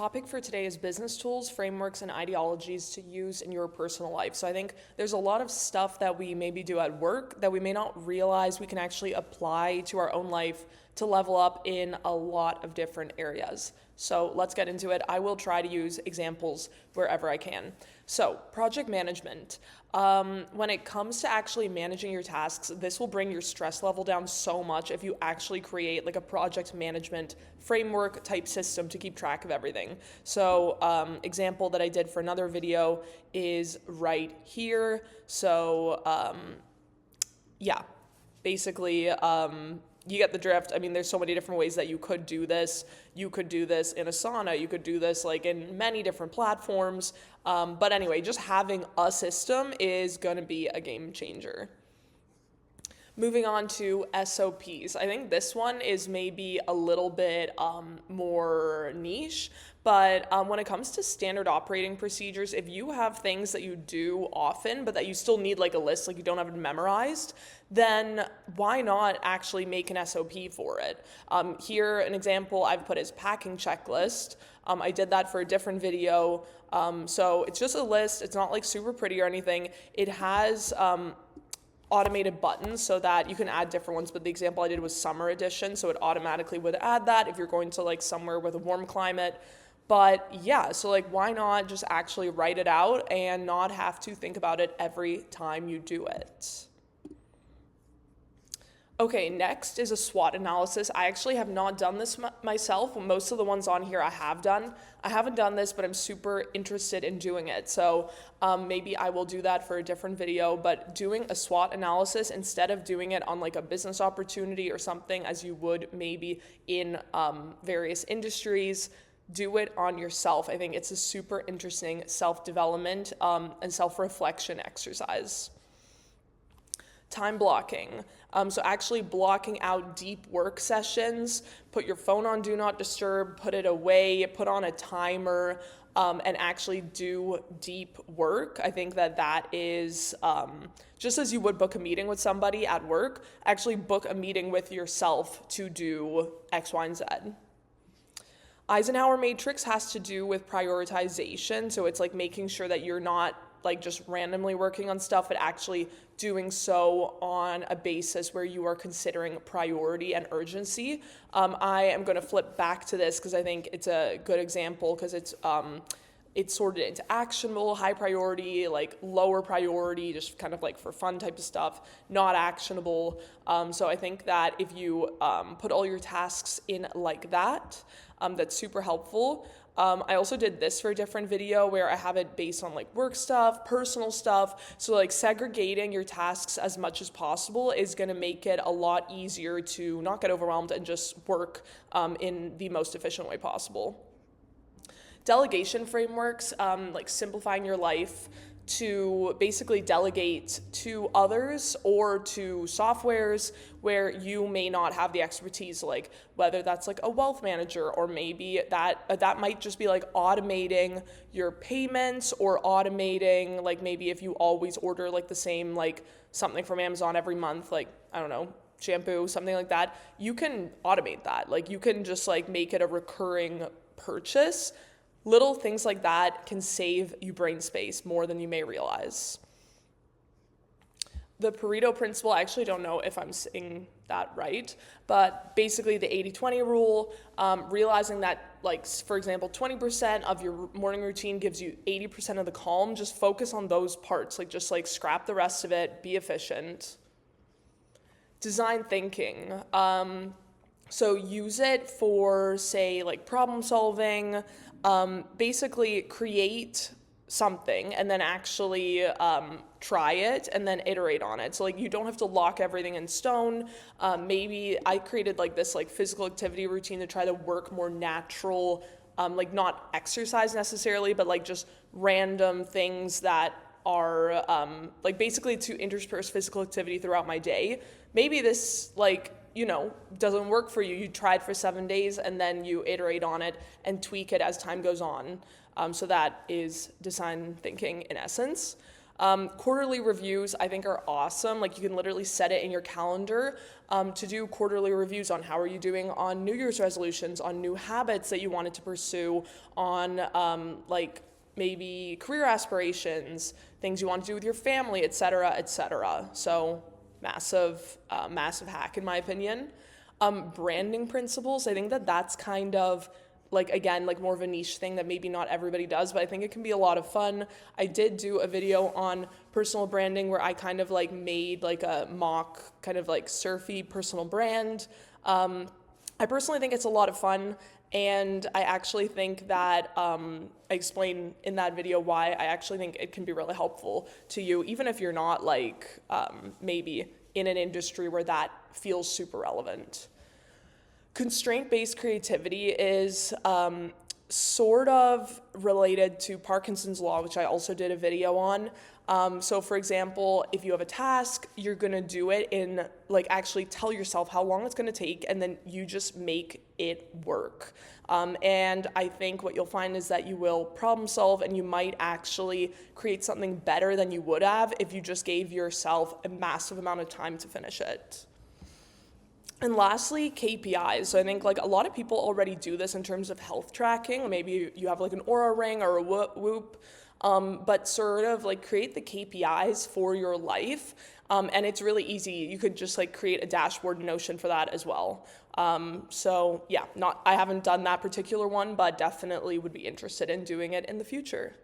topic for today is business tools, frameworks, and ideologies to use in your personal life. So I think there's a lot of stuff that we maybe do at work that we may not realize we can actually apply to our own life to level up in a lot of different areas. So let's get into it. I will try to use examples wherever I can. So project management. When it comes to actually managing your tasks, this will bring your stress level down so much if you actually create like a project management framework type system to keep track of everything. So example that I did for another video is right here. So yeah, basically you get the drift. I mean, there's so many different ways that you could do this. You could do this in Asana. You could do this like in many different platforms. But anyway, just having a system is going to be a game changer. Moving on to SOPs. I think this one is maybe a little bit more niche, but when it comes to standard operating procedures, if you have things that you do often, but that you still need like a list, like you don't have it memorized, then why not actually make an SOP for it? Here, an example I've put is packing checklist. I did that for a different video. So it's just a list. It's not like super pretty or anything. It has automated buttons so that you can add different ones, but the example I did was summer edition, so it automatically would add that if you're going to like somewhere with a warm climate. But yeah, so like why not just actually write it out and not have to think about it every time you do it. Okay, next is a SWOT analysis. I actually have not done this myself. Most of the ones on here I have done. I haven't done this, but I'm super interested in doing it. So maybe I will do that for a different video, but doing a SWOT analysis instead of doing it on like a business opportunity or something as you would maybe in various industries, do it on yourself. I think it's a super interesting self-development and self-reflection exercise. Time blocking. So actually blocking out deep work sessions, put your phone on do not disturb, put it away, put on a timer, and actually do deep work. I think that is, just as you would book a meeting with somebody at work, actually book a meeting with yourself to do X, Y, and Z. Eisenhower matrix has to do with prioritization. So it's like making sure that you're not like just randomly working on stuff, but actually doing so on a basis where you are considering priority and urgency. I am going to flip back to this because I think it's a good example because it's sorted into actionable, high priority, like lower priority, just kind of like for fun type of stuff, not actionable. So I think that if you put all your tasks in like that, that's super helpful. I also did this for a different video where I have it based on like work stuff, personal stuff. So like segregating your tasks as much as possible is going to make it a lot easier to not get overwhelmed and just work in the most efficient way possible. Delegation frameworks, like simplifying your life to basically delegate to others or to softwares where you may not have the expertise, like whether that's like a wealth manager or maybe that might just be like automating your payments or automating like maybe if you always order like the same like something from Amazon every month, like I don't know, shampoo, something like that, you can automate that. Like you can just like make it a recurring purchase. Little things like that can save you brain space more than you may realize. The Pareto principle, I actually don't know if I'm saying that right, but basically the 80-20 rule, realizing that like, for example, 20% of your morning routine gives you 80% of the calm, just focus on those parts, like just like scrap the rest of it, be efficient. Design thinking. So use it for, say, like problem solving, basically create something and then actually try it and then iterate on it. So like you don't have to lock everything in stone. Maybe I created like this like physical activity routine to try to work more natural, like not exercise necessarily, but like just random things that are like basically to intersperse physical activity throughout my day. Maybe this like, you know, doesn't work for you. You tried for 7 days and then you iterate on it and tweak it as time goes on. So that is design thinking in essence. Quarterly reviews, I think, are awesome. Like, you can literally set it in your calendar to do quarterly reviews on how are you doing on New Year's resolutions, on new habits that you wanted to pursue, on like maybe career aspirations, things you want to do with your family, et cetera, et cetera. So massive hack in my opinion. Branding principles, I think that that's kind of like, again, like more of a niche thing that maybe not everybody does, but I think it can be a lot of fun. I did do a video on personal branding where I kind of like made like a mock kind of like surfy personal brand. I personally think it's a lot of fun, and I actually think that I explain in that video why I actually think it can be really helpful to you, even if you're not like maybe in an industry where that feels super relevant. Constraint-based creativity is sort of related to Parkinson's law, which I also did a video on. So for example, if you have a task, you're gonna do it in, like, actually tell yourself how long it's gonna take, and then you just make it work. And I think what you'll find is that you will problem solve, and you might actually create something better than you would have if you just gave yourself a massive amount of time to finish it. And lastly, KPIs. So I think like a lot of people already do this in terms of health tracking. Maybe you have like an Aura ring or a Whoop, but sort of like create the KPIs for your life. And it's really easy. You could just like create a dashboard in Notion for that as well. So yeah, I haven't done that particular one, but definitely would be interested in doing it in the future.